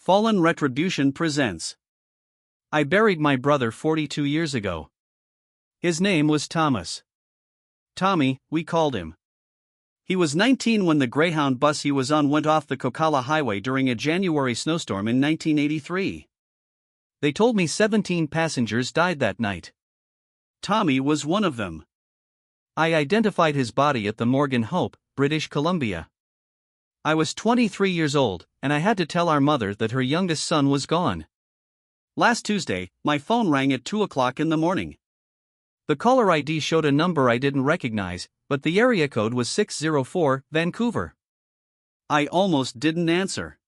Fallen Retribution presents. I buried my brother 42 years ago. His name was Thomas. Tommy, we called him. He was 19 when the Greyhound bus he was on went off the Kokala Highway during a January snowstorm in 1983. They told me 17 passengers died that night. Tommy was one of them. I identified his body at the morgue in Hope, British Columbia. I was 23 years old, and I had to tell our mother that her youngest son was gone. Last Tuesday, my phone rang at 2 o'clock in the morning. The caller ID showed a number I didn't recognize, but the area code was 604, Vancouver. I almost didn't answer.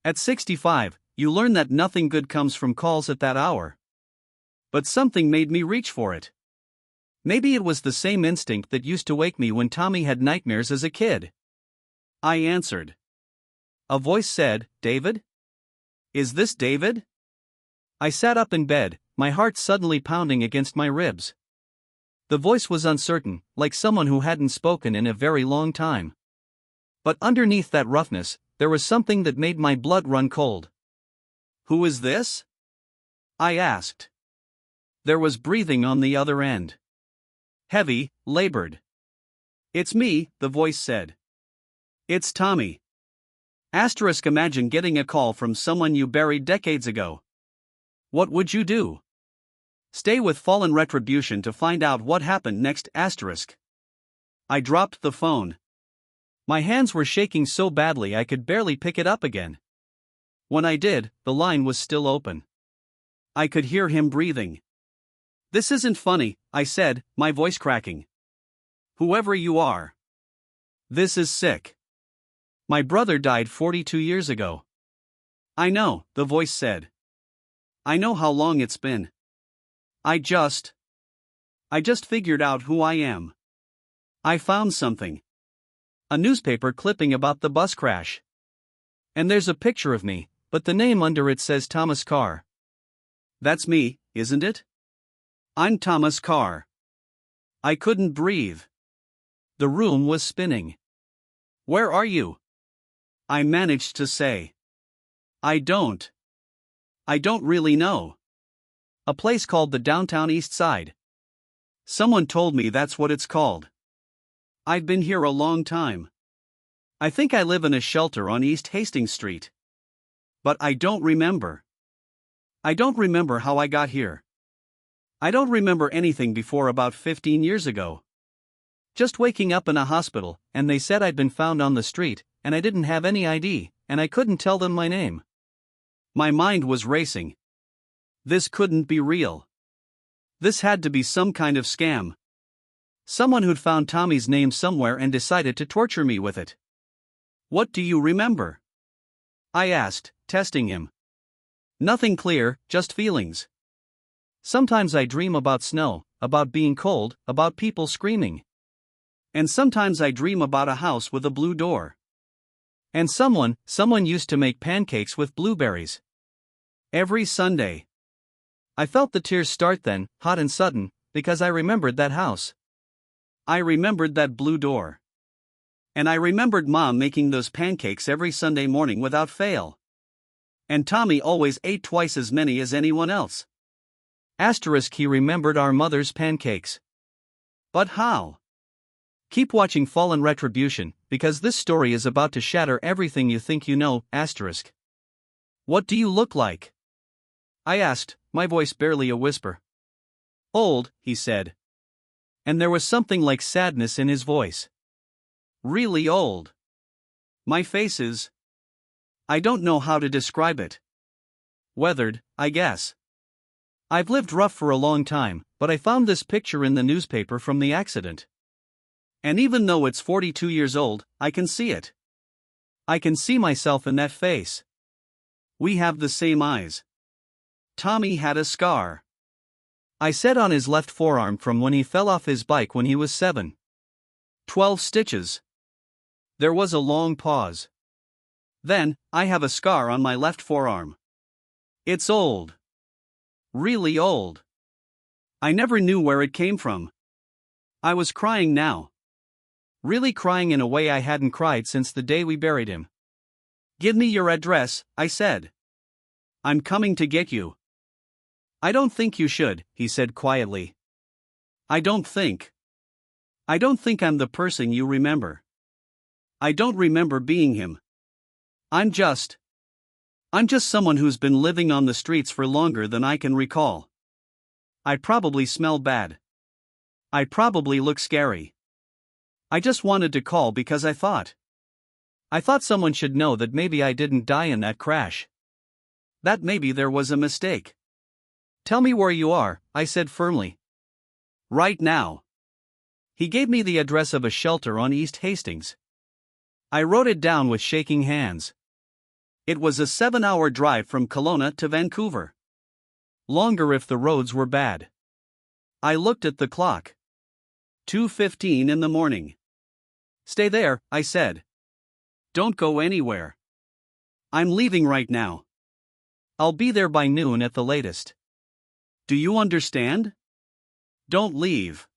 At 65, you learn that nothing good comes from calls at that hour. But something made me reach for it. Maybe it was the same instinct that used to wake me when Tommy had nightmares as a kid. I answered. A voice said, "David? Is this David?" I sat up in bed, my heart suddenly pounding against my ribs. The voice was uncertain, like someone who hadn't spoken in a very long time. But underneath that roughness, there was something that made my blood run cold. "Who is this?" I asked. There was breathing on the other end. Heavy, labored. "It's me," the voice said. "It's Tommy." Imagine getting a call from someone you buried decades ago. What would you do? Stay with Fallen Retribution to find out what happened next. I dropped the phone. My hands were shaking so badly I could barely pick it up again. When I did, the line was still open. I could hear him breathing. "This isn't funny," I said, my voice cracking. "Whoever you are. This is sick. My brother died 42 years ago." "I know," the voice said. "I know how long it's been. I just figured out who I am. I found something. A newspaper clipping about the bus crash. And there's a picture of me, but the name under it says Thomas Carr. That's me, isn't it? I'm Thomas Carr." I couldn't breathe. The room was spinning. "Where are you?" I managed to say. I don't really know. A place called the Downtown East Side. Someone told me that's what it's called. I've been here a long time. I think I live in a shelter on East Hastings Street. But I don't remember. I don't remember how I got here. I don't remember anything before about 15 years ago. Just waking up in a hospital, and they said I'd been found on the street, and I didn't have any ID, and I couldn't tell them my name. My mind was racing. This couldn't be real. This had to be some kind of scam. Someone who'd found Tommy's name somewhere and decided to torture me with it. "What do you remember?" I asked, testing him. "Nothing clear, just feelings. Sometimes I dream about snow, about being cold, about people screaming. And sometimes I dream about a house with a blue door. And someone used to make pancakes with blueberries. Every Sunday." I felt the tears start then, hot and sudden, because I remembered that house. I remembered that blue door. And I remembered Mom making those pancakes every Sunday morning without fail. And Tommy always ate twice as many as anyone else. He remembered our mother's pancakes. But how? Keep watching Fallen Retribution, because this story is about to shatter everything you think you know. "What do you look like?" I asked, my voice barely a whisper. "Old," he said. And there was something like sadness in his voice. "Really old. My face is... I don't know how to describe it. Weathered, I guess. I've lived rough for a long time, but I found this picture in the newspaper from the accident. And even though it's 42 years old, I can see it. I can see myself in that face. We have the same eyes. Tommy had a scar," I said, "on his left forearm from when he fell off his bike when he was 7. 12 stitches. There was a long pause. "Then, I have a scar on my left forearm. It's old. Really old. I never knew where it came from." I was crying now. Really crying in a way I hadn't cried since the day we buried him. Give me your address, I said. I'm coming to get you. I don't think you should, he said quietly. I don't think I'm the person you remember. I don't remember being him. I'm just someone who's been living on the streets for longer than I can recall. I probably smell bad. I probably look scary. I just wanted to call because I thought someone should know that maybe I didn't die in that crash. That maybe there was a mistake. Tell me where you are, I said firmly. Right now. He gave me the address of a shelter on East Hastings. I wrote it down with shaking hands. It was a 7-hour drive from Kelowna to Vancouver. Longer if the roads were bad. I looked at the clock. 2:15 in the morning. Stay there, I said. Don't go anywhere. I'm leaving right now. I'll be there by noon at the latest. Do you understand? Don't leave.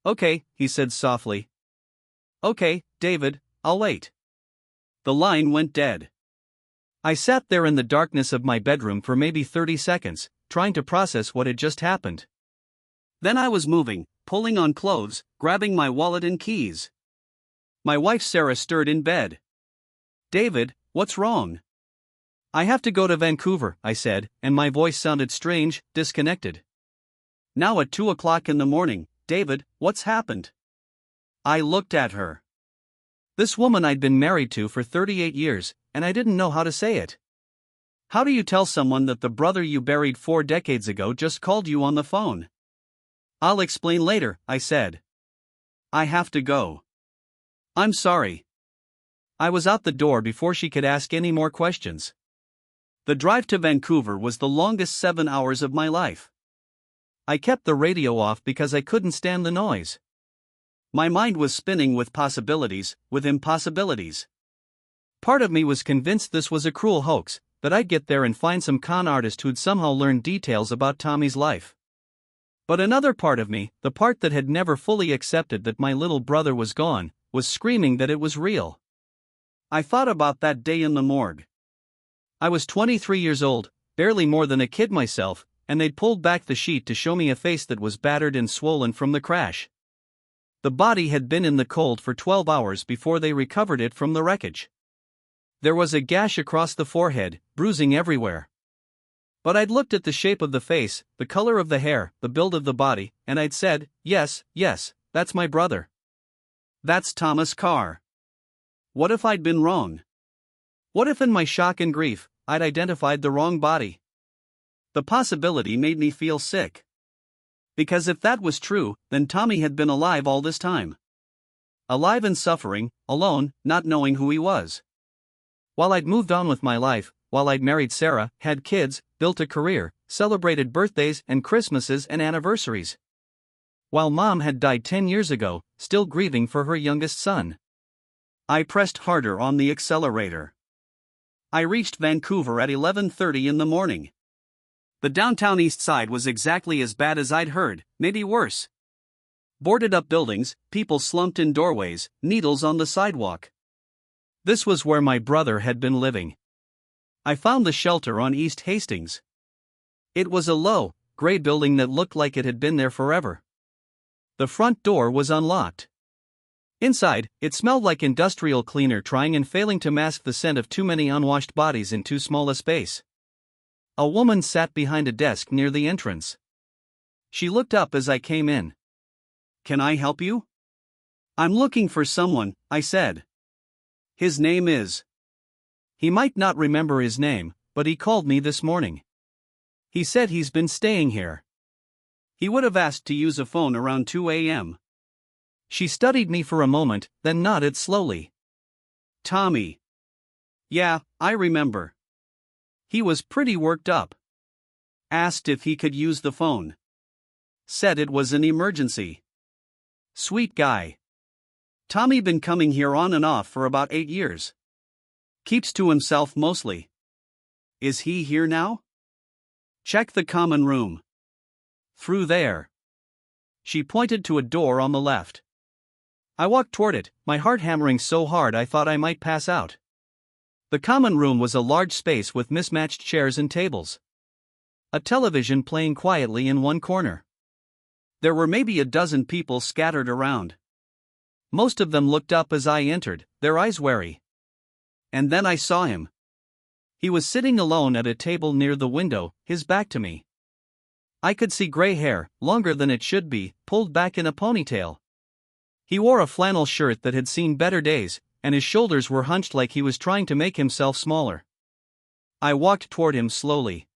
Okay, he said softly. Okay, David, I'll wait. The line went dead. I sat there in the darkness of my bedroom for maybe 30 seconds, trying to process what had just happened. Then I was moving, pulling on clothes, grabbing my wallet and keys. My wife Sarah stirred in bed. David, what's wrong? I have to go to Vancouver, I said, and my voice sounded strange, disconnected. Now at 2 o'clock in the morning, David, what's happened? I looked at her. This woman I'd been married to for 38 years, and I didn't know how to say it. How do you tell someone that the brother you buried 4 decades ago just called you on the phone? I'll explain later, I said. I have to go. I'm sorry. I was out the door before she could ask any more questions. The drive to Vancouver was the longest 7 hours of my life. I kept the radio off because I couldn't stand the noise. My mind was spinning with possibilities, with impossibilities. Part of me was convinced this was a cruel hoax, that I'd get there and find some con artist who'd somehow learned details about Tommy's life. But another part of me, the part that had never fully accepted that my little brother was gone, was screaming that it was real. I thought about that day in the morgue. I was 23 years old, barely more than a kid myself, and they'd pulled back the sheet to show me a face that was battered and swollen from the crash. The body had been in the cold for 12 hours before they recovered it from the wreckage. There was a gash across the forehead, bruising everywhere. But I'd looked at the shape of the face, the color of the hair, the build of the body, and I'd said, yes, that's my brother. That's Thomas Carr. What if I'd been wrong? What if in my shock and grief, I'd identified the wrong body? The possibility made me feel sick. Because if that was true, then Tommy had been alive all this time. Alive and suffering, alone, not knowing who he was. While I'd moved on with my life, while I'd married Sarah, had kids, built a career, celebrated birthdays and Christmases and anniversaries. While Mom had died 10 years ago, still grieving for her youngest son. I pressed harder on the accelerator. I reached Vancouver at 11:30 in the morning. The downtown east side was exactly as bad as I'd heard, maybe worse. Boarded up buildings, people slumped in doorways, needles on the sidewalk. This was where my brother had been living. I found the shelter on East Hastings. It was a low, gray building that looked like it had been there forever. The front door was unlocked. Inside, it smelled like industrial cleaner trying and failing to mask the scent of too many unwashed bodies in too small a space. A woman sat behind a desk near the entrance. She looked up as I came in. Can I help you? I'm looking for someone, I said. His name is. He might not remember his name, but he called me this morning. He said he's been staying here. He would have asked to use a phone around 2 a.m. She studied me for a moment, then nodded slowly. Tommy. Yeah, I remember. He was pretty worked up. Asked if he could use the phone. Said it was an emergency. Sweet guy. Tommy been coming here on and off for about 8 years. Keeps to himself mostly. Is he here now? Check the common room. Through there. She pointed to a door on the left. I walked toward it, my heart hammering so hard I thought I might pass out. The common room was a large space with mismatched chairs and tables. A television playing quietly in one corner. There were maybe a dozen people scattered around. Most of them looked up as I entered, their eyes wary. And then I saw him. He was sitting alone at a table near the window, his back to me. I could see gray hair, longer than it should be, pulled back in a ponytail. He wore a flannel shirt that had seen better days, and his shoulders were hunched like he was trying to make himself smaller. I walked toward him slowly.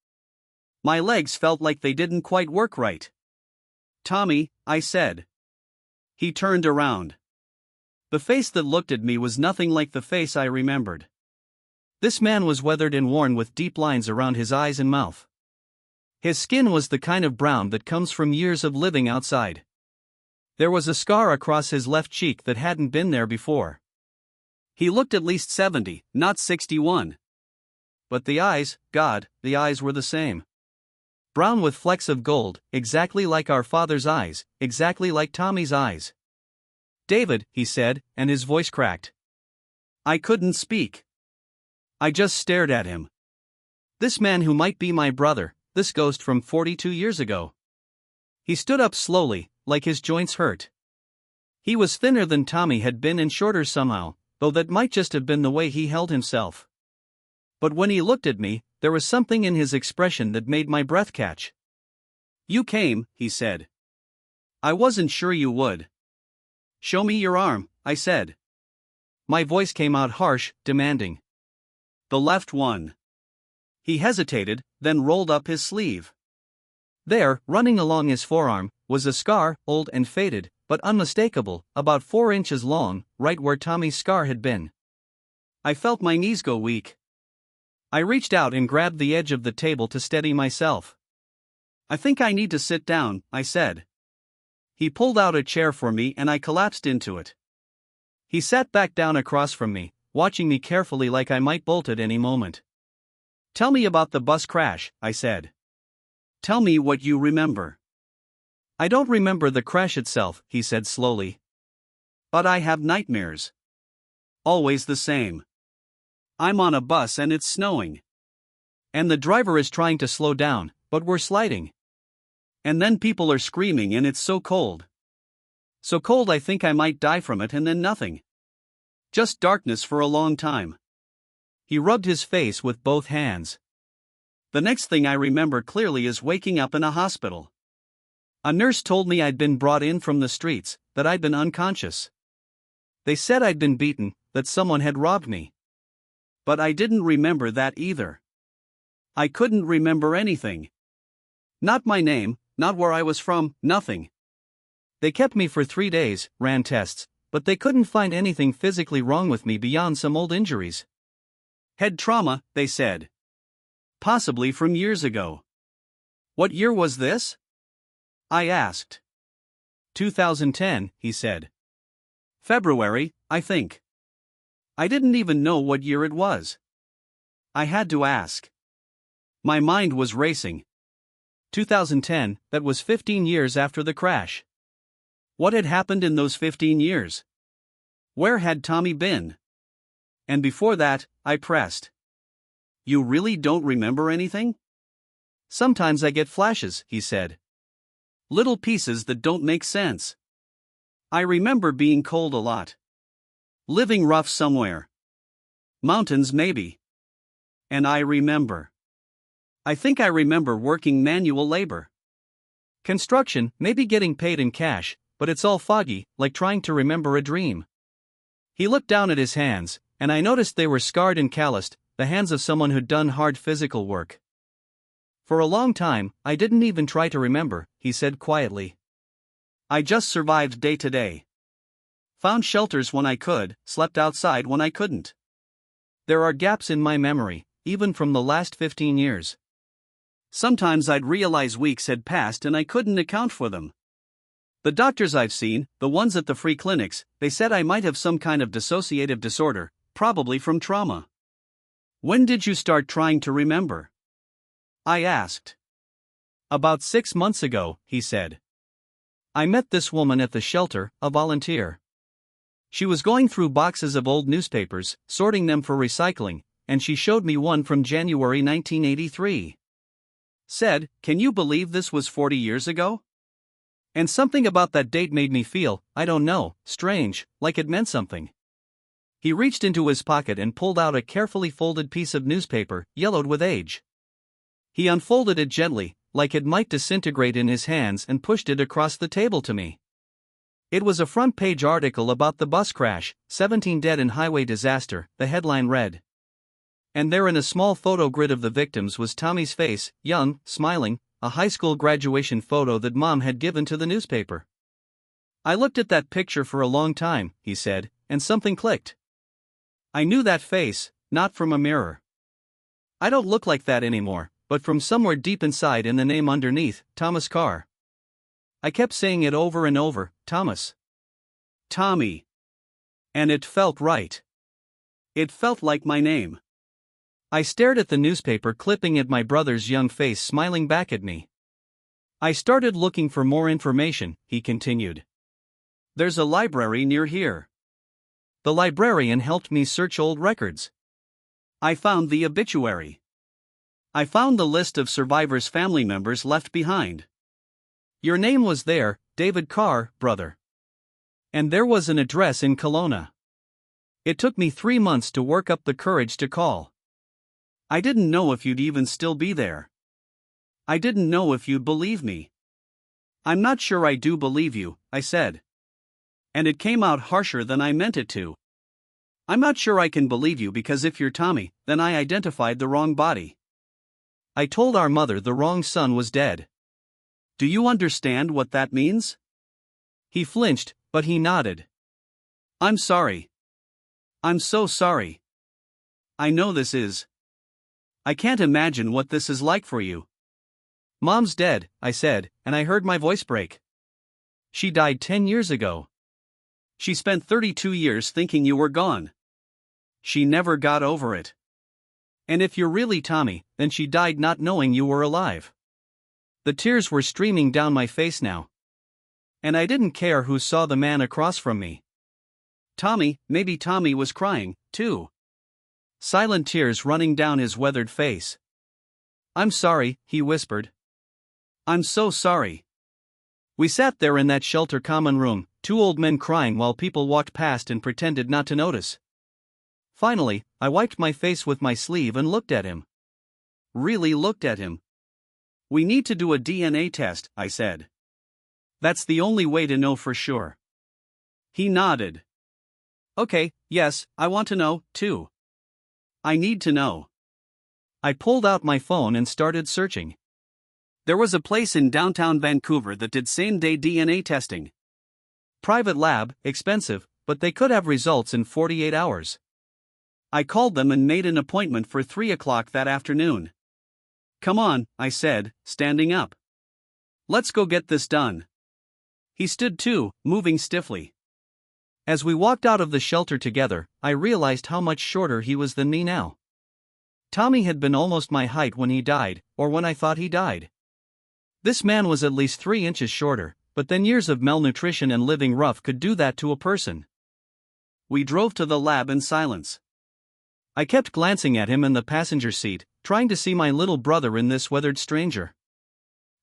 My legs felt like they didn't quite work right. "Tommy," I said. He turned around. The face that looked at me was nothing like the face I remembered. This man was weathered and worn with deep lines around his eyes and mouth. His skin was the kind of brown that comes from years of living outside. There was a scar across his left cheek that hadn't been there before. He looked at least 70, not 61. But the eyes, God, the eyes were the same. Brown with flecks of gold, exactly like our father's eyes, exactly like Tommy's eyes. "David," he said, and his voice cracked. I couldn't speak. I just stared at him. This man who might be my brother, this ghost from 42 years ago. He stood up slowly, like his joints hurt. He was thinner than Tommy had been and shorter somehow, though that might just have been the way he held himself. But when he looked at me, there was something in his expression that made my breath catch. "You came," he said. "I wasn't sure you would." "Show me your arm," I said. My voice came out harsh, demanding. "The left one." He hesitated, then rolled up his sleeve. There, running along his forearm, was a scar, old and faded, but unmistakable, about 4 inches long, right where Tommy's scar had been. I felt my knees go weak. I reached out and grabbed the edge of the table to steady myself. "I think I need to sit down," I said. He pulled out a chair for me and I collapsed into it. He sat back down across from me, watching me carefully like I might bolt at any moment. "Tell me about the bus crash," I said. "Tell me what you remember." "I don't remember the crash itself," he said slowly. "But I have nightmares. Always the same. I'm on a bus and it's snowing. And the driver is trying to slow down, but we're sliding. And then people are screaming and it's so cold. So cold I think I might die from it, and then nothing. Just darkness for a long time." He rubbed his face with both hands. "The next thing I remember clearly is waking up in a hospital. A nurse told me I'd been brought in from the streets, that I'd been unconscious. They said I'd been beaten, that someone had robbed me. But I didn't remember that either. I couldn't remember anything. Not my name, not where I was from, nothing. They kept me for 3 days, ran tests, but they couldn't find anything physically wrong with me beyond some old injuries. Head trauma, they said. Possibly from years ago." "What year was this?" I asked. 2010, he said. "February, I think." I didn't even know what year it was. I had to ask. My mind was racing. 2010, that was 15 years after the crash. What had happened in those 15 years? Where had Tommy been? And before that, I pressed. "You really don't remember anything?" "Sometimes I get flashes," he said. "Little pieces that don't make sense. I remember being cold a lot. Living rough somewhere. Mountains maybe. And I think I remember working manual labor. Construction, maybe getting paid in cash, but it's all foggy, like trying to remember a dream." He looked down at his hands, and I noticed they were scarred and calloused, the hands of someone who'd done hard physical work. "For a long time, I didn't even try to remember," he said quietly. "I just survived day to day. Found shelters when I could, slept outside when I couldn't. There are gaps in my memory, even from the last 15 years. Sometimes I'd realize weeks had passed and I couldn't account for them. The doctors I've seen, the ones at the free clinics, they said I might have some kind of dissociative disorder, probably from trauma." "When did you start trying to remember?" I asked. "About 6 months ago," he said. "I met this woman at the shelter, a volunteer. She was going through boxes of old newspapers, sorting them for recycling, and she showed me one from January 1983. Said, "Can you believe this was 40 years ago?" And something about that date made me feel, I don't know, strange, like it meant something. He reached into his pocket and pulled out a carefully folded piece of newspaper, yellowed with age. He unfolded it gently, like it might disintegrate in his hands, and pushed it across the table to me. It was a front-page article about the bus crash, 17 dead in highway disaster, the headline read. And there in a small photo grid of the victims was Tommy's face, young, smiling, a high school graduation photo that Mom had given to the newspaper. "I looked at that picture for a long time," he said, "and something clicked. I knew that face, not from a mirror. I don't look like that anymore, but from somewhere deep inside, in the name underneath, Thomas Carr. I kept saying it over and over, Thomas. Tommy. And it felt right. It felt like my name." I stared at the newspaper clipping at my brother's young face smiling back at me. "I started looking for more information," he continued. "There's a library near here." The librarian helped me search old records. I found the obituary. I found the list of survivors' family members left behind. Your name was there, David Carr, brother. And there was an address in Kelowna. It took me 3 months to work up the courage to call. I didn't know if you'd even still be there. I didn't know if you'd believe me. "I'm not sure I do believe you," I said. And it came out harsher than I meant it to. "I'm not sure I can believe you because if you're Tommy, then I identified the wrong body. I told our mother the wrong son was dead. Do you understand what that means?" He flinched, but he nodded. "I'm sorry. I'm so sorry. I know this is. I can't imagine what this is like for you." "Mom's dead," I said, and I heard my voice break. "She died 10 years ago. She spent 32 years thinking you were gone. She never got over it. And if you're really Tommy, then she died not knowing you were alive." The tears were streaming down my face now. And I didn't care who saw the man across from me. Maybe Tommy was crying, too. Silent tears running down his weathered face. "I'm sorry," he whispered. "I'm so sorry." We sat there in that shelter common room, 2 old men crying while people walked past and pretended not to notice. Finally, I wiped my face with my sleeve and looked at him. Really looked at him. "We need to do a DNA test," I said. "That's the only way to know for sure." He nodded. "Okay, yes, I want to know, too. I need to know." I pulled out my phone and started searching. There was a place in downtown Vancouver that did same-day DNA testing. Private lab, expensive, but they could have results in 48 hours. I called them and made an appointment for 3 o'clock that afternoon. "Come on," I said, standing up. "Let's go get this done." He stood too, moving stiffly. As we walked out of the shelter together, I realized how much shorter he was than me now. Tommy had been almost my height when he died, or when I thought he died. This man was at least 3 inches shorter, but then years of malnutrition and living rough could do that to a person. We drove to the lab in silence. I kept glancing at him in the passenger seat, trying to see my little brother in this weathered stranger.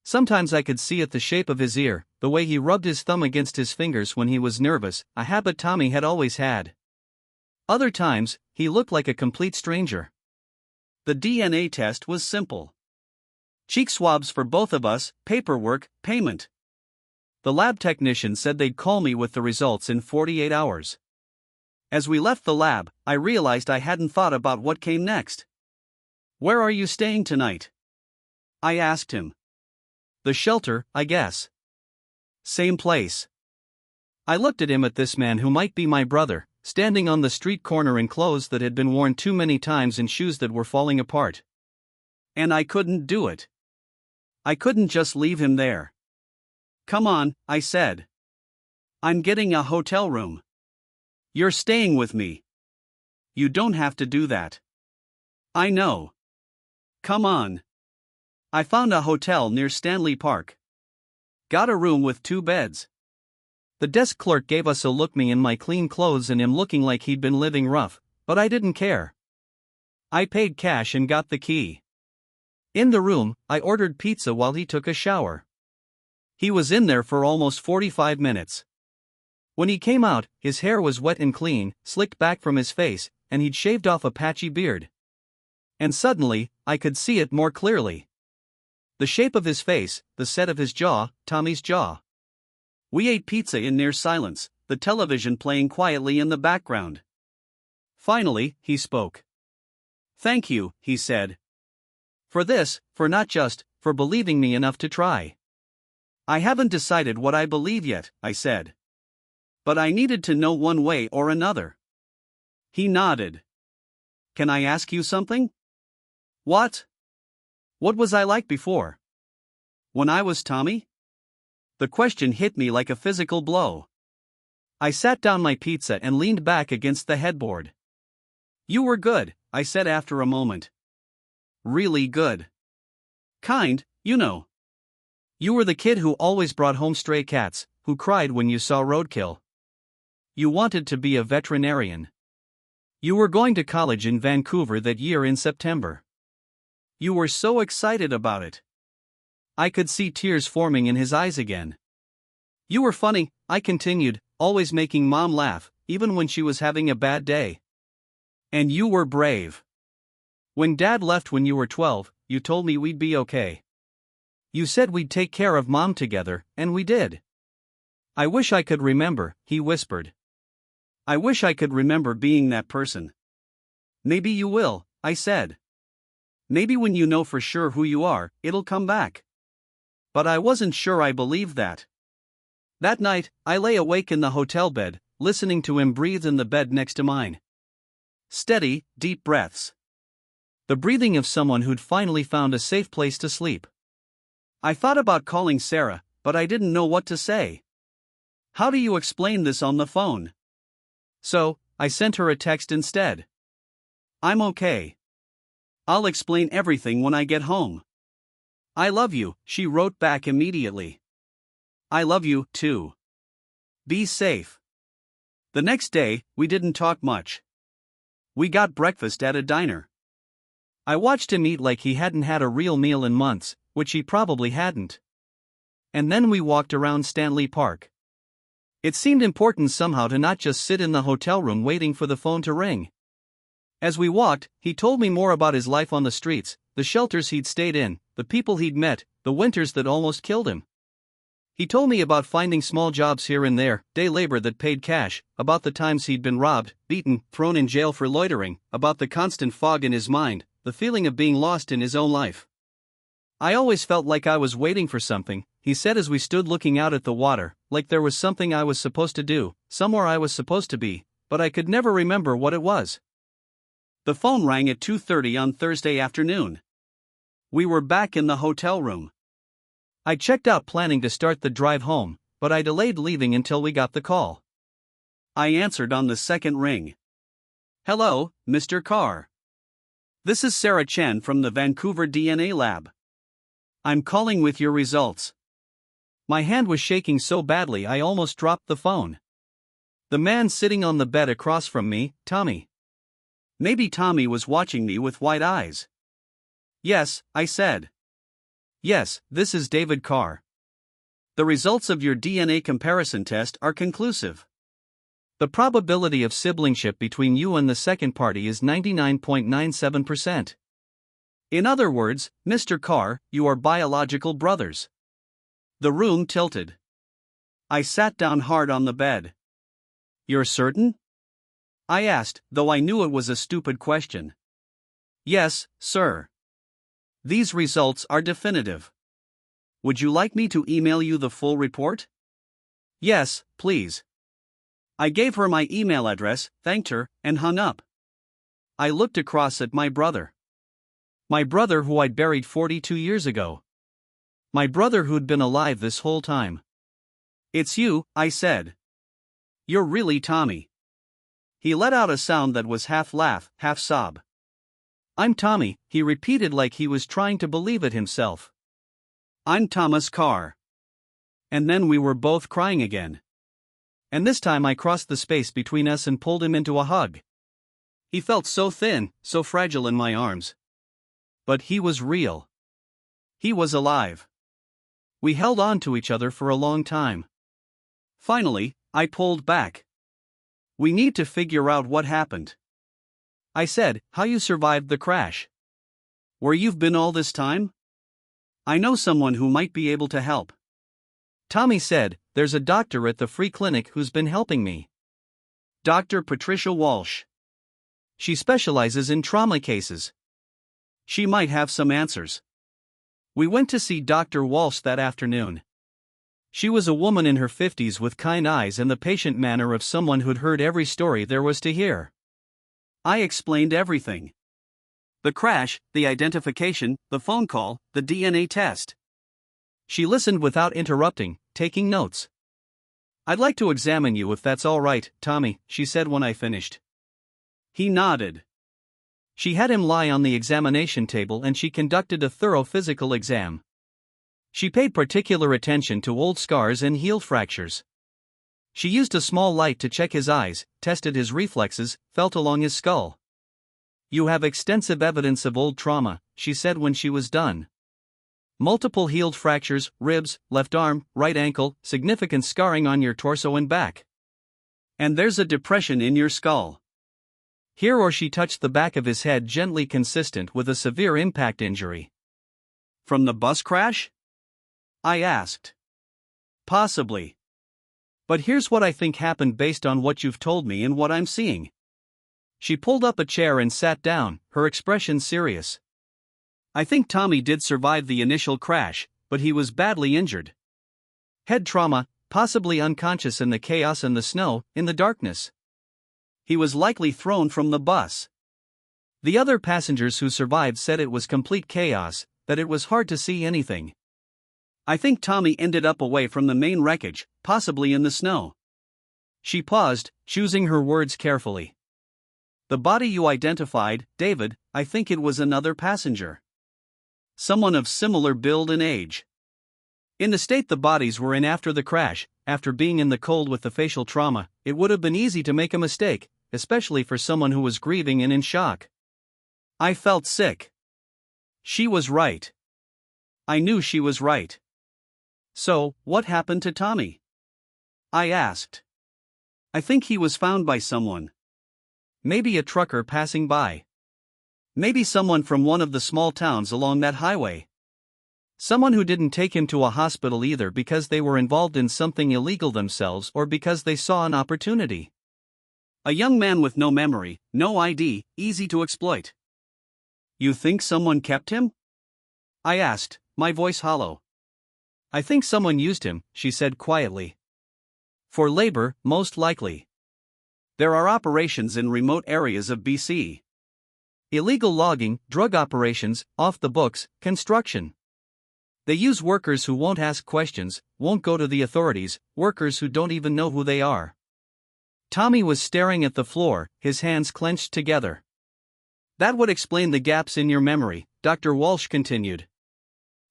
Sometimes I could see at the shape of his ear, the way he rubbed his thumb against his fingers when he was nervous, a habit Tommy had always had. Other times, he looked like a complete stranger. The DNA test was simple. Cheek swabs for both of us, paperwork, payment. The lab technician said they'd call me with the results in 48 hours. As we left the lab, I realized I hadn't thought about what came next. "Where are you staying tonight?" I asked him. "The shelter, I guess." "Same place." I looked at him, at this man who might be my brother, standing on the street corner in clothes that had been worn too many times and shoes that were falling apart. And I couldn't do it. I couldn't just leave him there. "Come on," I said. "I'm getting a hotel room." "You're staying with me." "You don't have to do that." "I know." "Come on." I found a hotel near Stanley Park. Got a room with 2 beds. The desk clerk gave us a look, me in my clean clothes and him looking like he'd been living rough, but I didn't care. I paid cash and got the key. In the room, I ordered pizza while he took a shower. He was in there for almost 45 minutes. When he came out, his hair was wet and clean, slicked back from his face, and he'd shaved off a patchy beard. And suddenly, I could see it more clearly. The shape of his face, the set of his jaw, Tommy's jaw. We ate pizza in near silence, the television playing quietly in the background. Finally, he spoke. "Thank you," he said. "For this, for not just, for believing me enough to try." "I haven't decided what I believe yet," I said. "But I needed to know one way or another." He nodded. "Can I ask you something?" "What?" "What was I like before? When I was Tommy?" The question hit me like a physical blow. I sat down my pizza and leaned back against the headboard. "You were good," I said after a moment. "Really good. Kind, you know. You were the kid who always brought home stray cats, who cried when you saw roadkill. You wanted to be a veterinarian. You were going to college in Vancouver that year in September. You were so excited about it." I could see tears forming in his eyes again. "You were funny," I continued, "always making Mom laugh, even when she was having a bad day. And you were brave. When Dad left when you were 12, you told me we'd be okay. You said we'd take care of Mom together, and we did." "I wish I could remember," he whispered. "I wish I could remember being that person." "Maybe you will," I said. "Maybe when you know for sure who you are, it'll come back." But I wasn't sure I believed that. That night, I lay awake in the hotel bed, listening to him breathe in the bed next to mine. Steady, deep breaths. The breathing of someone who'd finally found a safe place to sleep. I thought about calling Sarah, but I didn't know what to say. How do you explain this on the phone? So, I sent her a text instead. "I'm okay. I'll explain everything when I get home." "I love you," she wrote back immediately. "I love you, too. Be safe." The next day, we didn't talk much. We got breakfast at a diner. I watched him eat like he hadn't had a real meal in months, which he probably hadn't. And then we walked around Stanley Park. It seemed important somehow to not just sit in the hotel room waiting for the phone to ring. As we walked, he told me more about his life on the streets, the shelters he'd stayed in, the people he'd met, the winters that almost killed him. He told me about finding small jobs here and there, day labor that paid cash, about the times he'd been robbed, beaten, thrown in jail for loitering, about the constant fog in his mind, the feeling of being lost in his own life. "I always felt like I was waiting for something," he said as we stood looking out at the water, "like there was something I was supposed to do, somewhere I was supposed to be, but I could never remember what it was." The phone rang at 2:30 on Thursday afternoon. We were back in the hotel room. I checked out planning to start the drive home, but I delayed leaving until we got the call. I answered on the second ring. "Hello, Mr. Carr. This is Sarah Chen from the Vancouver DNA lab. I'm calling with your results." My hand was shaking so badly I almost dropped the phone. The man sitting on the bed across from me, Tommy. Maybe Tommy was watching me with wide eyes. "Yes," I said. "Yes, this is David Carr. The results of your DNA comparison test are conclusive. The probability of siblingship between you and the second party is 99.97%. In other words, Mr. Carr, you are biological brothers." The room tilted. I sat down hard on the bed. "You're certain?" I asked, though I knew it was a stupid question. "Yes, sir. These results are definitive. Would you like me to email you the full report?" "Yes, please." I gave her my email address, thanked her, and hung up. I looked across at my brother. My brother who I'd buried 42 years ago. My brother who'd been alive this whole time. "It's you," I said. "You're really Tommy." He let out a sound that was half laugh, half sob. "I'm Tommy," he repeated like he was trying to believe it himself. "I'm Thomas Carr." And then we were both crying again. And this time I crossed the space between us and pulled him into a hug. He felt so thin, so fragile in my arms. But he was real. He was alive. We held on to each other for a long time. Finally, I pulled back. We need to figure out what happened. I said, how you survived the crash. Where you've been all this time? I know someone who might be able to help. Tommy said, there's a doctor at the free clinic who's been helping me. Dr. Patricia Walsh. She specializes in trauma cases. She might have some answers. We went to see Dr. Walsh that afternoon. She was a woman in her 50s with kind eyes and the patient manner of someone who'd heard every story there was to hear. I explained everything. The crash, the identification, the phone call, the DNA test. She listened without interrupting, taking notes. I'd like to examine you if that's all right, Tommy, she said when I finished. He nodded. She had him lie on the examination table and she conducted a thorough physical exam. She paid particular attention to old scars and heel fractures. She used a small light to check his eyes, tested his reflexes, felt along his skull. You have extensive evidence of old trauma, she said when she was done. Multiple healed fractures, ribs, left arm, right ankle, significant scarring on your torso and back. And there's a depression in your skull. Here or she touched the back of his head gently consistent with a severe impact injury. From the bus crash? I asked. Possibly. But here's what I think happened based on what you've told me and what I'm seeing. She pulled up a chair and sat down, her expression serious. I think Tommy did survive the initial crash, but he was badly injured. Head trauma, possibly unconscious in the chaos and the snow, in the darkness. He was likely thrown from the bus. The other passengers who survived said it was complete chaos, that it was hard to see anything. I think Tommy ended up away from the main wreckage, possibly in the snow. She paused, choosing her words carefully. The body you identified, David, I think it was another passenger. Someone of similar build and age. In the state the bodies were in after the crash, after being in the cold with the facial trauma, it would have been easy to make a mistake, especially for someone who was grieving and in shock. I felt sick. She was right. I knew she was right. So, what happened to Tommy? I asked. I think he was found by someone. Maybe a trucker passing by. Maybe someone from one of the small towns along that highway. Someone who didn't take him to a hospital either because they were involved in something illegal themselves or because they saw an opportunity. A young man with no memory, no ID, easy to exploit. You think someone kept him? I asked, my voice hollow. I think someone used him, she said quietly. For labor, most likely. There are operations in remote areas of BC. Illegal logging, drug operations, off the books, construction. They use workers who won't ask questions, won't go to the authorities, workers who don't even know who they are. Tommy was staring at the floor, his hands clenched together. That would explain the gaps in your memory, Dr. Walsh continued.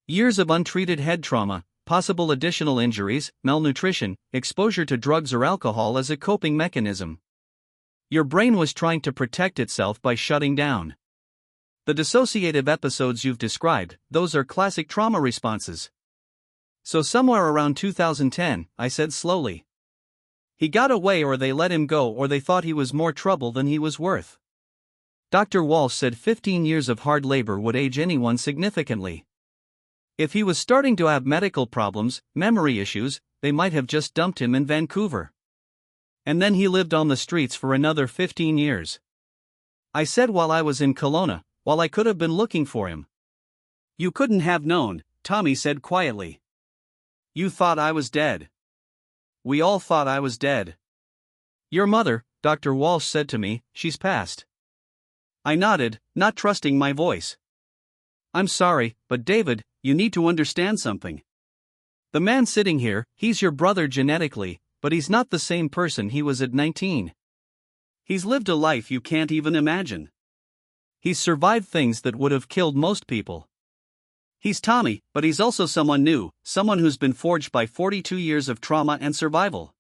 Years of untreated head trauma, possible additional injuries, malnutrition, exposure to drugs or alcohol as a coping mechanism. Your brain was trying to protect itself by shutting down. The dissociative episodes you've described, those are classic trauma responses. So somewhere around 2010, I said slowly. He got away or they let him go or they thought he was more trouble than he was worth. Dr. Walsh said 15 years of hard labor would age anyone significantly. If he was starting to have medical problems, memory issues, they might have just dumped him in Vancouver. And then he lived on the streets for another 15 years. I said while I was in Kelowna, while I could have been looking for him. You couldn't have known, Tommy said quietly. You thought I was dead. We all thought I was dead. Your mother, Dr. Walsh said to me, she's passed. I nodded, not trusting my voice. I'm sorry, but David, you need to understand something. The man sitting here, he's your brother genetically, but he's not the same person he was at 19. He's lived a life you can't even imagine. He's survived things that would have killed most people. He's Tommy, but he's also someone new, someone who's been forged by 42 years of trauma and survival.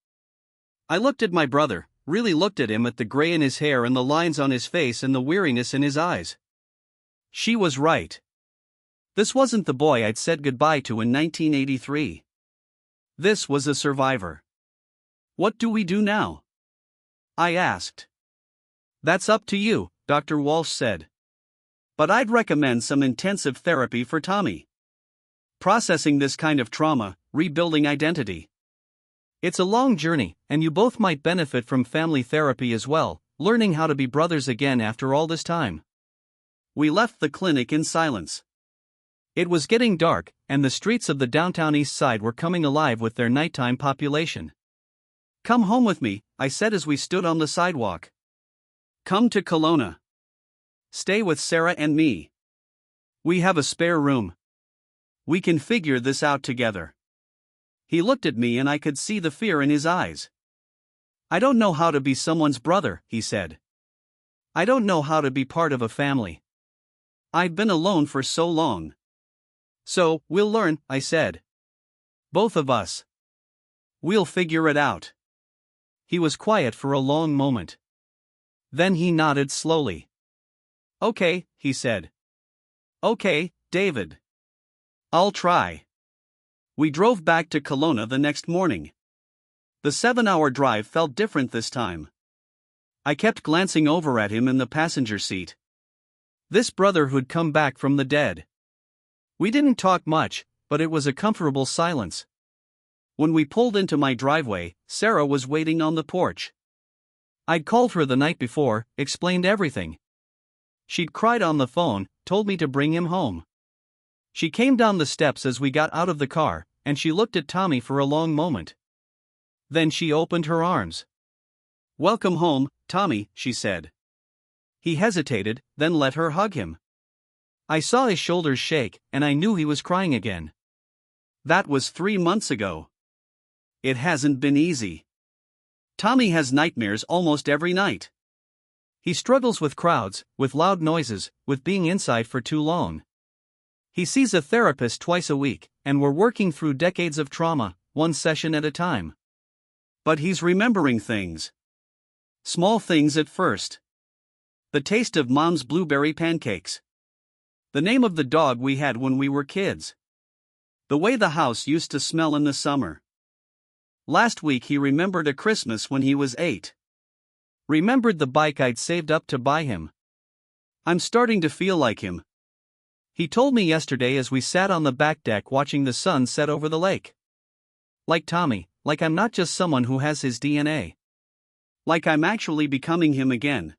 I looked at my brother, really looked at him, at the gray in his hair and the lines on his face and the weariness in his eyes. She was right. This wasn't the boy I'd said goodbye to in 1983. This was a survivor. What do we do now? I asked. That's up to you, Dr. Walsh said. But I'd recommend some intensive therapy for Tommy. Processing this kind of trauma, rebuilding identity. It's a long journey, and you both might benefit from family therapy as well, learning how to be brothers again after all this time. We left the clinic in silence. It was getting dark, and the streets of the downtown east side were coming alive with their nighttime population. Come home with me, I said as we stood on the sidewalk. Come to Kelowna. Stay with Sarah and me. We have a spare room. We can figure this out together. He looked at me and I could see the fear in his eyes. I don't know how to be someone's brother, he said. I don't know how to be part of a family. I've been alone for so long. So, we'll learn, I said. Both of us. We'll figure it out. He was quiet for a long moment. Then he nodded slowly. Okay, he said. Okay, David. I'll try. We drove back to Kelowna the next morning. The 7-hour drive felt different this time. I kept glancing over at him in the passenger seat. This brother who'd come back from the dead. We didn't talk much, but it was a comfortable silence. When we pulled into my driveway, Sarah was waiting on the porch. I'd called her the night before, explained everything. She'd cried on the phone, told me to bring him home. She came down the steps as we got out of the car, and she looked at Tommy for a long moment. Then she opened her arms. Welcome home, Tommy, she said. He hesitated, then let her hug him. I saw his shoulders shake, and I knew he was crying again. That was 3 months ago. It hasn't been easy. Tommy has nightmares almost every night. He struggles with crowds, with loud noises, with being inside for too long. He sees a therapist twice a week, and we're working through decades of trauma, one session at a time. But he's remembering things. Small things at first. The taste of Mom's blueberry pancakes. The name of the dog we had when we were kids. The way the house used to smell in the summer. Last week he remembered a Christmas when he was 8. Remembered the bike I'd saved up to buy him. I'm starting to feel like him. He told me yesterday as we sat on the back deck watching the sun set over the lake. Like Tommy, like I'm not just someone who has his DNA. Like I'm actually becoming him again.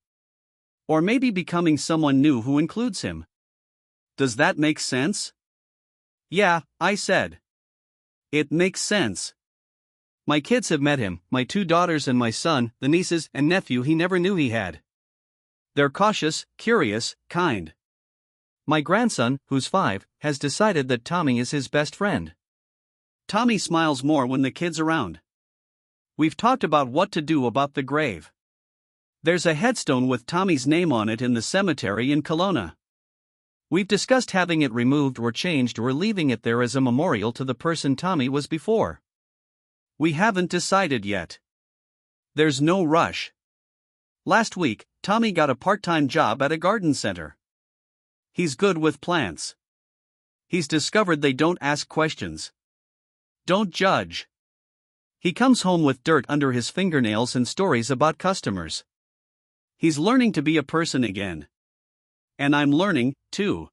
Or maybe becoming someone new who includes him. Does that make sense? Yeah, I said. It makes sense. My kids have met him, my 2 daughters and my son, the nieces and nephew he never knew he had. They're cautious, curious, kind. My grandson, who's 5, has decided that Tommy is his best friend. Tommy smiles more when the kid's around. We've talked about what to do about the grave. There's a headstone with Tommy's name on it in the cemetery in Kelowna. We've discussed having it removed or changed or leaving it there as a memorial to the person Tommy was before. We haven't decided yet. There's no rush. Last week, Tommy got a part-time job at a garden center. He's good with plants. He's discovered they don't ask questions. Don't judge. He comes home with dirt under his fingernails and stories about customers. He's learning to be a person again. And I'm learning, too.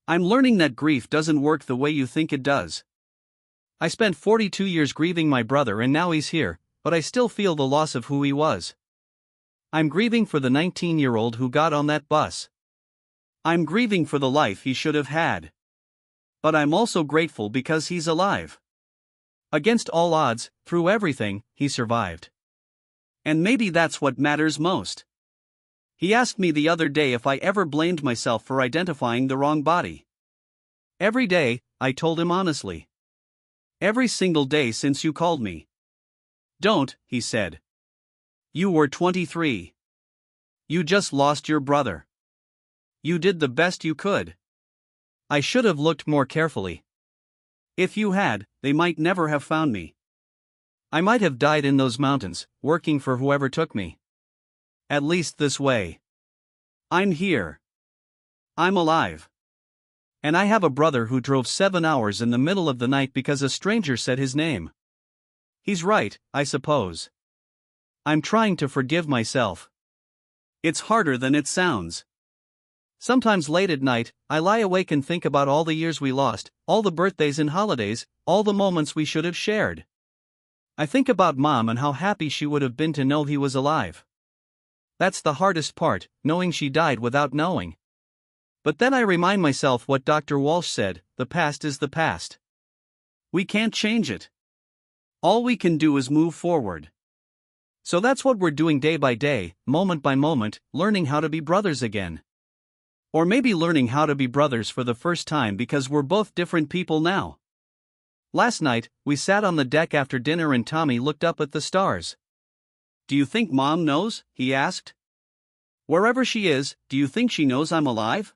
I'm learning that grief doesn't work the way you think it does. I spent 42 years grieving my brother and now he's here, but I still feel the loss of who he was. I'm grieving for the 19-year-old who got on that bus. I'm grieving for the life he should have had. But I'm also grateful because he's alive. Against all odds, through everything, he survived. And maybe that's what matters most. He asked me the other day if I ever blamed myself for identifying the wrong body. Every day, I told him honestly. Every single day since you called me. Don't, he said. You were 23. You just lost your brother. You did the best you could. I should have looked more carefully. If you had, they might never have found me. I might have died in those mountains, working for whoever took me. At least this way. I'm here. I'm alive. And I have a brother who drove 7 hours in the middle of the night because a stranger said his name. He's right, I suppose. I'm trying to forgive myself. It's harder than it sounds. Sometimes late at night, I lie awake and think about all the years we lost, all the birthdays and holidays, all the moments we should have shared. I think about Mom and how happy she would have been to know he was alive. That's the hardest part, knowing she died without knowing. But then I remind myself what Dr. Walsh said, the past is the past. We can't change it. All we can do is move forward. So that's what we're doing day by day, moment by moment, learning how to be brothers again. Or maybe learning how to be brothers for the first time because we're both different people now. Last night, we sat on the deck after dinner and Tommy looked up at the stars. "Do you think Mom knows?" he asked. "Wherever she is, do you think she knows I'm alive?"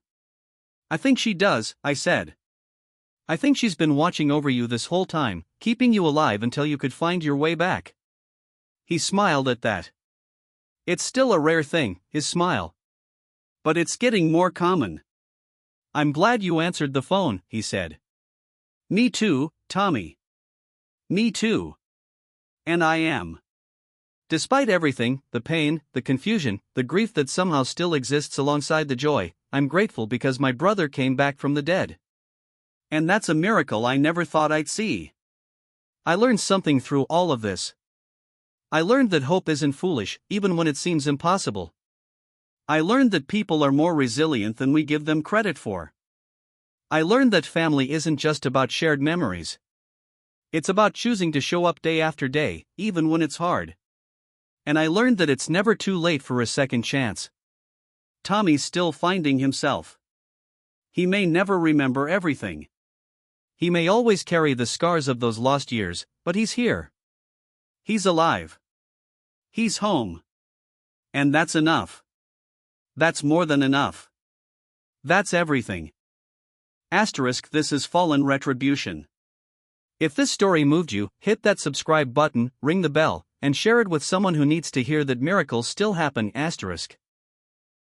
"I think she does," I said. "I think she's been watching over you this whole time, keeping you alive until you could find your way back." He smiled at that. It's still a rare thing, his smile. But it's getting more common. "I'm glad you answered the phone," he said. "Me too, Tommy. Me too. And I am." Despite everything, the pain, the confusion, the grief that somehow still exists alongside the joy, I'm grateful because my brother came back from the dead. And that's a miracle I never thought I'd see. I learned something through all of this. I learned that hope isn't foolish, even when it seems impossible. I learned that people are more resilient than we give them credit for. I learned that family isn't just about shared memories. It's about choosing to show up day after day, even when it's hard. And I learned that it's never too late for a second chance. Tommy's still finding himself. He may never remember everything. He may always carry the scars of those lost years, but he's here. He's alive. He's home. And that's enough. That's more than enough. That's everything. This is Fallen Retribution. If this story moved you, hit that subscribe button, ring the bell, and share it with someone who needs to hear that miracles still happen.